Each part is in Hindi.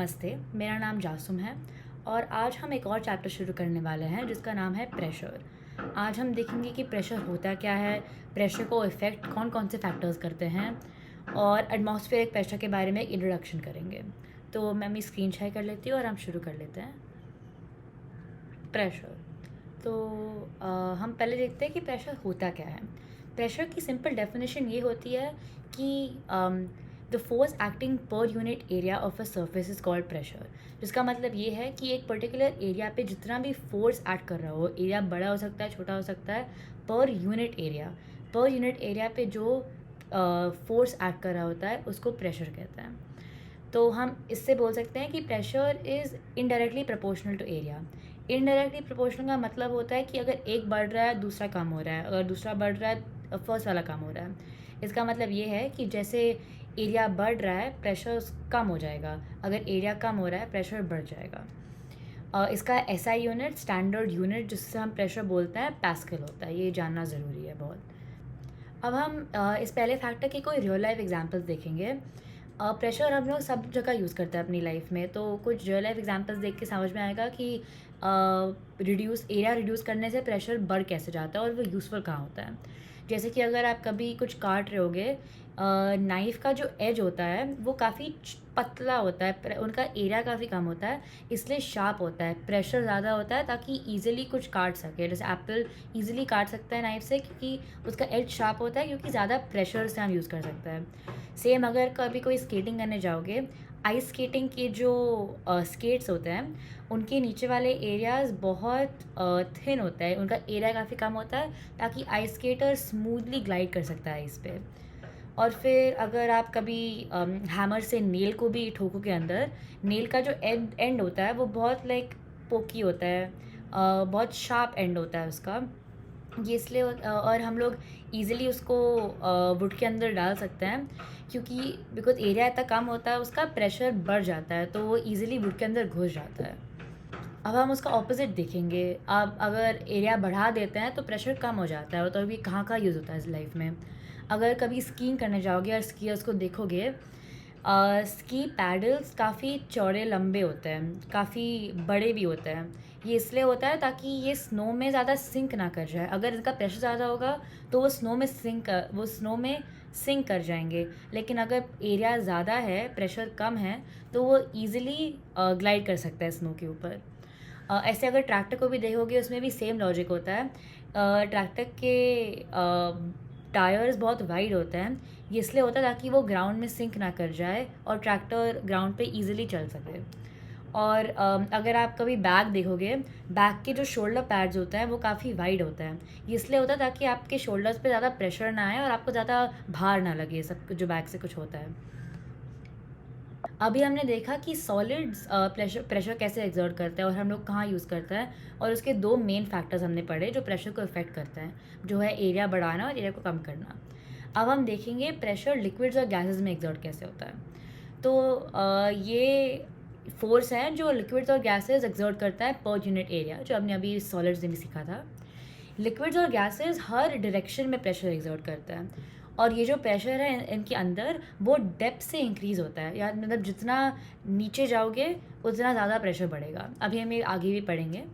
नमस्ते, मेरा नाम जासुम है और आज हम एक और चैप्टर शुरू करने वाले हैं जिसका नाम है प्रेशर। आज हम देखेंगे कि प्रेशर होता क्या है, प्रेशर को इफ़ेक्ट कौन कौन से फैक्टर्स करते हैं और एटमॉस्फेरिक प्रेशर के बारे में एक इंट्रोडक्शन करेंगे। तो मैं अपनी स्क्रीन शेयर कर लेती हूँ और हम शुरू कर लेते हैं। प्रेशर। तो हम पहले देखते हैं कि प्रेशर होता क्या है। प्रेशर की सिंपल डेफिनेशन ये होती है कि the force acting per unit area of a surface is called pressure. जिसका मतलब ये है कि एक पर्टिकुलर एरिया पे जितना भी फोर्स एक्ट कर रहा हो, एरिया बड़ा हो सकता है, छोटा हो सकता है, पर यूनिट एरिया पे जो फोर्स एक्ट कर रहा होता है उसको प्रेशर कहते हैं। तो हम इससे बोल सकते हैं कि pressure is indirectly proportional to area. Indirectly proportional का मतलब होता है कि अगर एक बढ़ रहा है दूसरा कम हो रहा है, अगर दूसरा बढ़ रहा है फर्स्ट वाला कम हो रहा है। इसका मतलब ये है कि जैसे एरिया बढ़ रहा है प्रेशर कम हो जाएगा, अगर एरिया कम हो रहा है प्रेशर बढ़ जाएगा। इसका एसआई यूनिट, स्टैंडर्ड यूनिट जिससे हम प्रेशर बोलते हैं, पास्कल होता है। ये जानना ज़रूरी है बहुत। अब हम इस पहले फैक्टर के कोई रियल लाइफ एग्जांपल्स देखेंगे। प्रेशर हम लोग सब जगह यूज़ करते हैं अपनी लाइफ में, तो कुछ रियल लाइफ एग्जांपल्स देख के समझ में आएगा कि एरिया रिड्यूस करने से प्रेशर बढ़ कैसे जाता है और वो यूज़फुल कहाँ होता है। जैसे कि अगर आप कभी कुछ काट रहे होगे, नाइफ़ का जो एज होता है वो काफ़ी पतला होता है, उनका एरिया काफ़ी कम होता है, इसलिए शार्प होता है, प्रेशर ज़्यादा होता है ताकि ईजिली कुछ काट सके। जैसे एप्पल ईजिली काट सकता है नाइफ़ से क्योंकि उसका एज शार्प होता है, क्योंकि ज़्यादा प्रेशर से हम यूज़ कर सकते हैं। सेम अगर कभी कोई स्केटिंग करने जाओगे, आइस स्केटिंग के जो स्केट्स होते हैं उनके नीचे वाले एरियाज़ बहुत थिन होता है, उनका एरिया काफ़ी कम होता है ताकि आइस स्केटर स्मूथली ग्लाइड कर सकता है इस पे। और फिर अगर आप कभी हैमर से नेल को भी ठोकोगे अंदर, नेल का जो एंड होता है वो बहुत पोकी होता है, बहुत शार्प एंड होता है उसका। ये इसलिए और हम लोग ईज़िली उसको वुड के अंदर डाल सकते हैं क्योंकि बिकॉज़ एरिया इतना कम होता है, उसका प्रेशर बढ़ जाता है तो वो ईज़िली वुड के अंदर घुस जाता है। अब हम उसका ऑपोज़िट देखेंगे। आप अगर एरिया बढ़ा देते हैं तो प्रेशर कम हो जाता है, तो अभी कहाँ यूज़ होता है इस लाइफ में। अगर कभी स्कीइंग करने जाओगे और स्कीयर्स को देखोगे, स्की पैडल्स काफ़ी चौड़े लंबे होते हैं, काफ़ी बड़े भी होते हैं। ये इसलिए होता है ताकि ये स्नो में ज़्यादा सिंक ना कर जाए। अगर इनका प्रेशर ज़्यादा होगा तो वो स्नो में सिंक कर जाएंगे, लेकिन अगर एरिया ज़्यादा है, प्रेशर कम है, तो वो ईज़िली ग्लाइड कर सकता है स्नो के ऊपर। ऐसे अगर ट्रैक्टर को भी देखोगे उसमें भी सेम लॉजिक होता है। ट्रैक्टर के टायर्स बहुत वाइड होते हैं, ये इसलिए होता है ताकि वो ग्राउंड में सिंक ना कर जाए और ट्रैक्टर ग्राउंड पे इजीली चल सके। और अगर आप कभी बैग देखोगे, बैग के जो शोल्डर पैड्स होते हैं वो काफ़ी वाइड होता है, ये इसलिए होता है ताकि आपके शोल्डर्स पे ज़्यादा प्रेशर ना आए और आपको ज़्यादा भार ना लगे सब जो बैग से कुछ होता है। अभी हमने देखा कि सॉलिड्स प्रेशर कैसे एक्सर्ट करते हैं और हम लोग कहाँ यूज़ करते हैं, और उसके दो मेन फैक्टर्स हमने पढ़े जो प्रेशर को इफेक्ट करते हैं, जो है एरिया बढ़ाना और एरिया को कम करना। अब हम देखेंगे प्रेशर लिक्विड्स और गैसेस में एक्सर्ट कैसे होता है। तो ये फोर्स है जो लिक्विड्स और गैसेस एक्सर्ट करता है पर यूनिट एरिया, जो हमने अभी सॉलिड्स में भी सीखा था। लिक्विड्स और गैसेस हर डायरेक्शन में प्रेशर एक्सर्ट करता है, और ये जो प्रेशर है इनके अंदर वो डेप्थ से इंक्रीज़ होता है, या मतलब जितना नीचे जाओगे उतना ज़्यादा प्रेशर बढ़ेगा। अभी हम ये आगे भी पढ़ेंगे।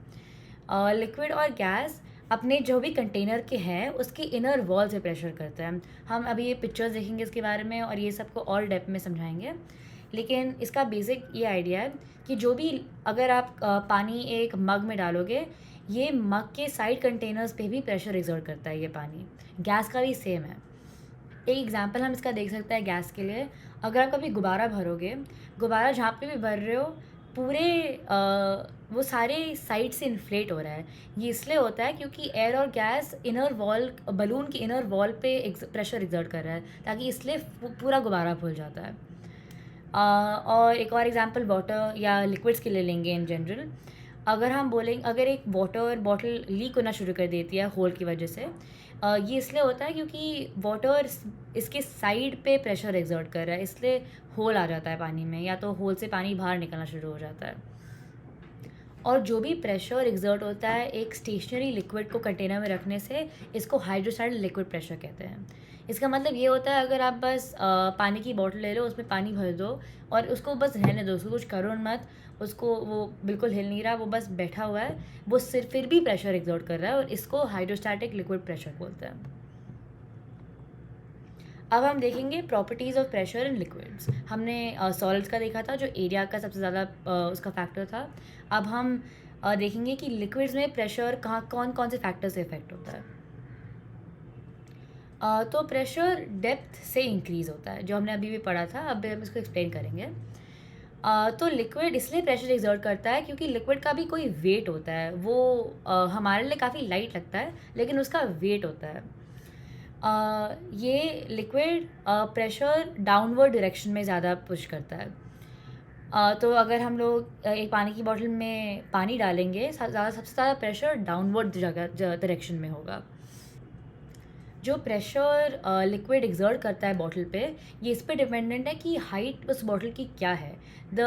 लिक्विड और गैस अपने जो भी कंटेनर के हैं उसके इनर वॉल से प्रेशर करते हैं। हम अभी ये पिक्चर्स देखेंगे इसके बारे में और ये सबको और डेप्थ में समझाएंगे, लेकिन इसका बेसिक ये आइडिया है कि जो भी अगर आप पानी एक मग में डालोगे, ये मग के साइड कंटेनर्स पे भी प्रेशर एक्सर्ट करता है ये पानी। गैस का भी सेम है। एक एग्जांपल हम इसका देख सकते हैं गैस के लिए। अगर आप कभी गुब्बारा भरोगे, गुब्बारा जहाँ पे भी भर रहे हो पूरे वो सारे साइड से इन्फ्लेट हो रहा है। ये इसलिए होता है क्योंकि एयर और गैस इनर वॉल, बलून की इनर वॉल पे प्रेशर एक्सर्ट कर रहा है, ताकि इसलिए पूरा गुब्बारा फूल जाता है। और एक और एग्जांपल वाटर या लिक्विड्स के लिए लेंगे इन जनरल। अगर हम बोलेंगे अगर एक वाटर बॉटल लीक होना शुरू कर देती है होल की वजह से, ये इसलिए होता है क्योंकि वाटर इसके साइड पे प्रेशर एक्सर्ट कर रहा है, इसलिए होल आ जाता है पानी में, या तो होल से पानी बाहर निकलना शुरू हो जाता है। और जो भी प्रेशर एक्सर्ट होता है एक स्टेशनरी लिक्विड को कंटेनर में रखने से, इसको हाइड्रोस्टैटिक लिक्विड प्रेशर कहते हैं। इसका मतलब ये होता है, अगर आप बस पानी की बॉटल ले लो, उसमें पानी भर दो और उसको बस रहने दो, उसको कुछ करो मत, उसको वो बिल्कुल हिल नहीं रहा, वो बस बैठा हुआ है, वो सिर्फ फिर भी प्रेशर एग्जर्ट कर रहा है, और इसको हाइड्रोस्टैटिक लिक्विड प्रेशर बोलते हैं। अब हम देखेंगे properties of pressure in liquids. हमने सॉलिड्स का देखा था, जो एरिया का सबसे ज़्यादा उसका फैक्टर था। अब हम देखेंगे कि लिक्विड्स में प्रेशर कहाँ कौन कौन से फैक्टर से इफेक्ट होता है। तो प्रेशर डेप्थ से इंक्रीज़ होता है, जो हमने अभी भी पढ़ा था, अब हम इसको एक्सप्लेन करेंगे। तो लिक्विड इसलिए प्रेशर एक्सर्ट करता है क्योंकि लिक्विड का भी कोई वेट होता है, वो हमारे लिए काफ़ी लाइट लगता है, लेकिन उसका वेट होता है। ये लिक्विड प्रेशर डाउनवर्ड डायरेक्शन में ज़्यादा पुश करता है। तो अगर हम लोग एक पानी की बॉटल में पानी डालेंगे, सबसे ज़्यादा प्रेशर डाउनवर्ड जगह डायरेक्शन में होगा। जो प्रेशर लिक्विड एक्सर्ट करता है बॉटल पे, ये इस पे डिपेंडेंट है कि हाइट उस बॉटल की क्या है। The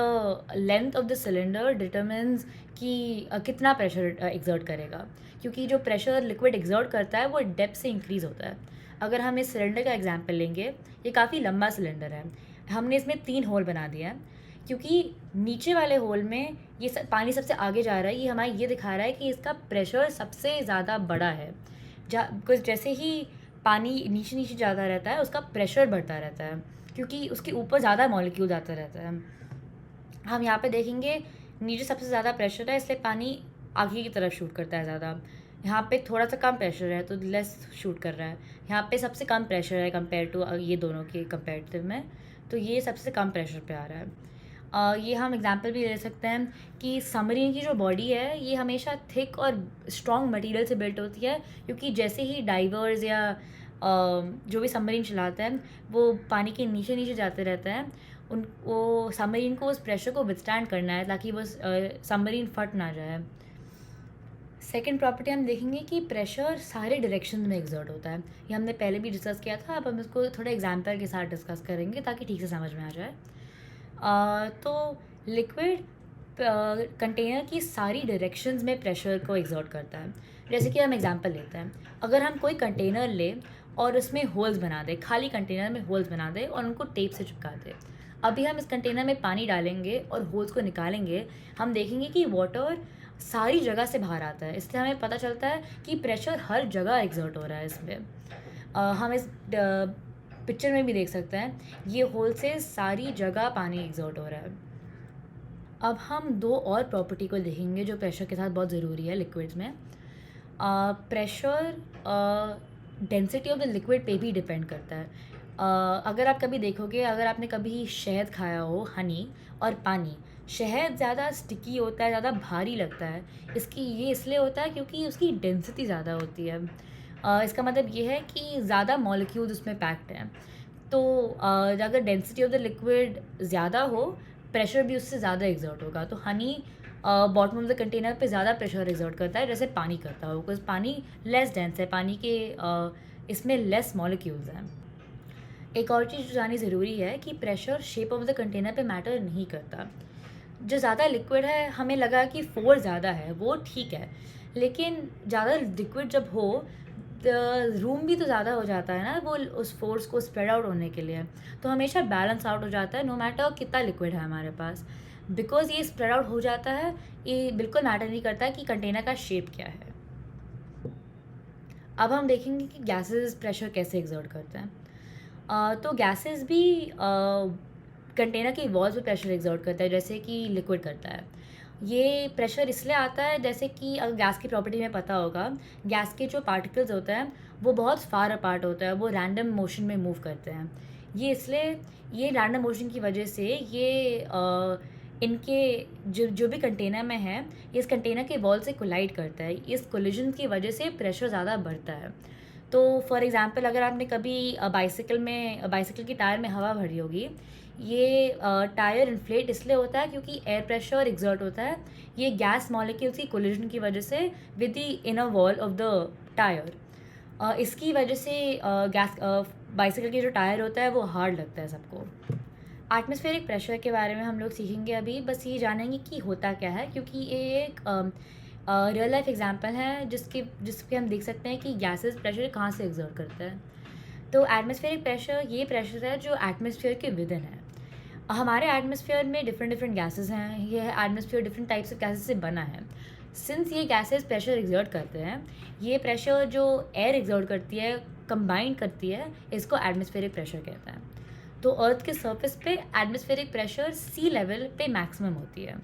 length of the cylinder determines कि कितना प्रेशर एक्सर्ट करेगा, क्योंकि जो प्रेशर लिक्विड एक्सर्ट करता है वो डेप्थ से इंक्रीज़ होता है। अगर हम इस सिलेंडर का एग्जांपल लेंगे, ये काफ़ी लंबा सिलेंडर है, हमने इसमें 3 होल बना दिया है, क्योंकि नीचे वाले होल में ये पानी सबसे आगे जा रहा है, ये हमारा ये दिखा रहा है कि इसका प्रेशर सबसे ज़्यादा बड़ा है। कुछ जैसे ही पानी नीचे नीचे जाता रहता है, उसका प्रेशर बढ़ता रहता है, क्योंकि उसके ऊपर ज़्यादा मॉलिक्यूल आता रहता है। हम यहाँ पे देखेंगे नीचे सबसे ज़्यादा प्रेशर है, इसलिए पानी आगे की तरफ शूट करता है ज़्यादा। यहाँ पे थोड़ा सा कम प्रेशर है तो लेस शूट कर रहा है। यहाँ पे सबसे कम प्रेशर है कंपेयर टू ये दोनों के कंपेरेटिव में, तो ये सबसे कम प्रेशर पे आ रहा है। ये हम एग्जांपल भी ले सकते हैं कि सबमरीन की जो बॉडी है, ये हमेशा थिक और स्ट्रॉन्ग मटेरियल से बिल्ट होती है, क्योंकि जैसे ही डाइवर्स या जो भी सबमरीन चलाते हैं, वो पानी के नीचे नीचे जाते रहते हैं, वो सबमरीन को उस प्रेशर को विथस्टैंड करना है, ताकि वो सबमरीन फट ना जाए। सेकेंड प्रॉपर्टी हम देखेंगे कि प्रेशर सारे डायरेक्शन में एक्सर्ट होता है। ये हमने पहले भी डिस्कस किया था, अब हम इसको थोड़ा एग्जाम्पल के साथ डिस्कस करेंगे ताकि ठीक से समझ में आ जाए। तो लिक्विड कंटेनर की सारी डायरेक्शंस में प्रेशर को एक्सर्ट करता है। जैसे कि हम एग्जांपल लेते हैं, अगर हम कोई कंटेनर ले और उसमें होल्स बना दे, खाली कंटेनर में होल्स बना दे और उनको टेप से चिपका दे। अभी हम इस कंटेनर में पानी डालेंगे और होल्स को निकालेंगे, हम देखेंगे कि वाटर सारी जगह से बाहर आता है, इसलिए हमें पता चलता है कि प्रेशर हर जगह एक्सर्ट हो रहा है इसमें। हम इस पिक्चर में भी देख सकते हैं, ये होल से सारी जगह पानी एक्सर्ट हो रहा है। अब हम दो और प्रॉपर्टी को देखेंगे जो प्रेशर के साथ बहुत ज़रूरी है लिक्विड्स में। Pressure density of the liquid पे भी डिपेंड करता है। अगर आप कभी देखोगे, अगर आपने कभी शहद खाया हो, हनी और पानी, शहद ज़्यादा स्टिकी होता है, ज़्यादा भारी लगता है। इसकी ये इसलिए होता है क्योंकि उसकी डेंसिटी ज़्यादा होती है। इसका मतलब ये है कि ज़्यादा मॉलिक्यूल्स उसमें पैक्ड हैं। तो अगर डेंसिटी ऑफ द लिक्विड ज़्यादा हो, प्रेशर भी उससे ज़्यादा एक्सर्ट होगा। तो Honey bottom of the container पे ज़्यादा प्रेशर एक्सर्ट करता है जैसे पानी करता हो, बिकॉज पानी लेस डेंस है, पानी के इसमें लेस मॉलिक्यूल्स हैं। एक और चीज़ जो जाननी ज़रूरी है कि pressure shape of the container पे मैटर नहीं करता। जो ज़्यादा लिक्विड है, हमें लगा कि फोर्स ज़्यादा है, वो ठीक है, लेकिन ज़्यादा लिक्विड जब हो, रूम भी तो ज़्यादा हो जाता है ना, वो उस फोर्स को स्प्रेड आउट होने के लिए। तो हमेशा बैलेंस आउट हो जाता है, नो मैटर कितना लिक्विड है हमारे पास। बिकॉज ये स्प्रेड आउट हो जाता है, ये बिल्कुल मैटर नहीं करता कि कंटेनर का शेप क्या है। अब हम देखेंगे कि गैसेस प्रेशर कैसे एक्सर्ट करते हैं। तो गैसेस भी कंटेनर की वॉल्स पे प्रेशर एक्सर्ट करता है, जैसे कि लिक्विड करता है। ये प्रेशर इसलिए आता है, जैसे कि अगर गैस की प्रॉपर्टी में पता होगा, गैस के जो पार्टिकल्स होते हैं वो बहुत फार अपार्ट होता है, वो रैंडम मोशन में मूव करते हैं। ये इसलिए, ये रैंडम मोशन की वजह से ये इनके जो भी कंटेनर में है, ये इस कंटेनर के वॉल से कोलाइड करता है। इस कोलिजन की वजह से प्रेशर ज़्यादा बढ़ता है। तो फॉर एग्ज़ाम्पल, अगर आपने कभी बाइसिकल की टायर में हवा भरी होगी, ये टायर इन्फ्लेट इसलिए होता है क्योंकि एयर प्रेशर एक्सर्ट होता है, ये गैस मॉलिक्यूल्स की कोलिजन की वजह से with the inner wall of the tyre. इसकी वजह से गैस बाइसिकल के जो टायर होता है वो हार्ड लगता है सबको। एटमॉस्फेरिक प्रेशर के बारे में हम लोग सीखेंगे अभी, बस ये जानेंगे कि होता क्या है, क्योंकि ये एक रियल लाइफ एग्जांपल है जिसके हम देख सकते हैं कि गैसेस प्रेशर कहाँ से एक्सर्ट करता है। तो एटमॉस्फेरिक प्रेशर ये प्रेशर है जो एटमॉस्फेयर के विदिन है। हमारे एटमॉस्फेयर में डिफरेंट डिफरेंट गैसेस हैं। ये atmosphere different types of gases से बना है। सिंस ये गैसेस प्रेशर एग्जर्ट करते हैं, ये प्रेशर जो एयर एग्जर्ट करती है, कंबाइन करती है, इसको एटमॉस्फेरिक प्रेशर कहते हैं। तो अर्थ के सरफेस पे एटमॉस्फेरिक प्रेशर सी लेवल पे मैक्सिमम होती है।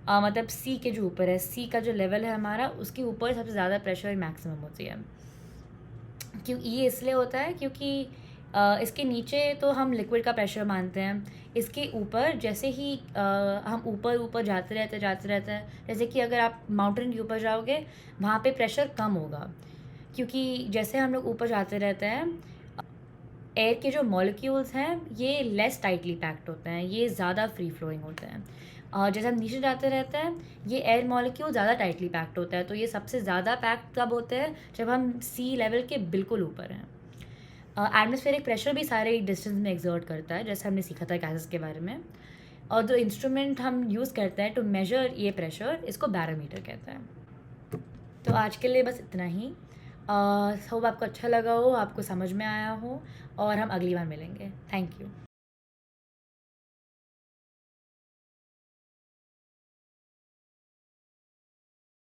मतलब सी के जो ऊपर है, सी का जो लेवल है हमारा, उसके ऊपर सबसे ज़्यादा प्रेशर मैक्सिमम होती है। क्यों ये इसलिए होता है क्योंकि इसके नीचे तो हम लिक्विड का प्रेशर मानते हैं। इसके ऊपर जैसे ही हम ऊपर ऊपर जाते रहते हैं, जैसे कि अगर आप माउंटेन के ऊपर जाओगे, वहाँ पे प्रेशर कम होगा, क्योंकि जैसे हम लोग ऊपर जाते रहते हैं, एयर के जो मॉलिक्यूल्स हैं ये लेस टाइटली पैक्ड होते हैं, ये ज़्यादा फ्री फ्लोइंग होते हैं। और जैसे हम नीचे जाते रहते हैं, ये एयर मॉलिक्यूल ज़्यादा टाइटली पैक्ड होता है। तो ये सबसे ज़्यादा पैक्ड कब होते हैं? जब हम सी लेवल के बिल्कुल ऊपर हैं। एटमॉस्फेरिक प्रेशर भी सारे डिस्टेंस में एक्सर्ट करता है, जैसे हमने सीखा था गैसेस के बारे में। और जो इंस्ट्रूमेंट हम यूज़ करते हैं टू मेजर ये प्रेशर, इसको बैरोमीटर कहते हैं। तो आज के लिए बस इतना ही। होप आपको अच्छा लगा हो, आपको समझ में आया हो, और हम अगली बार मिलेंगे। Thank you.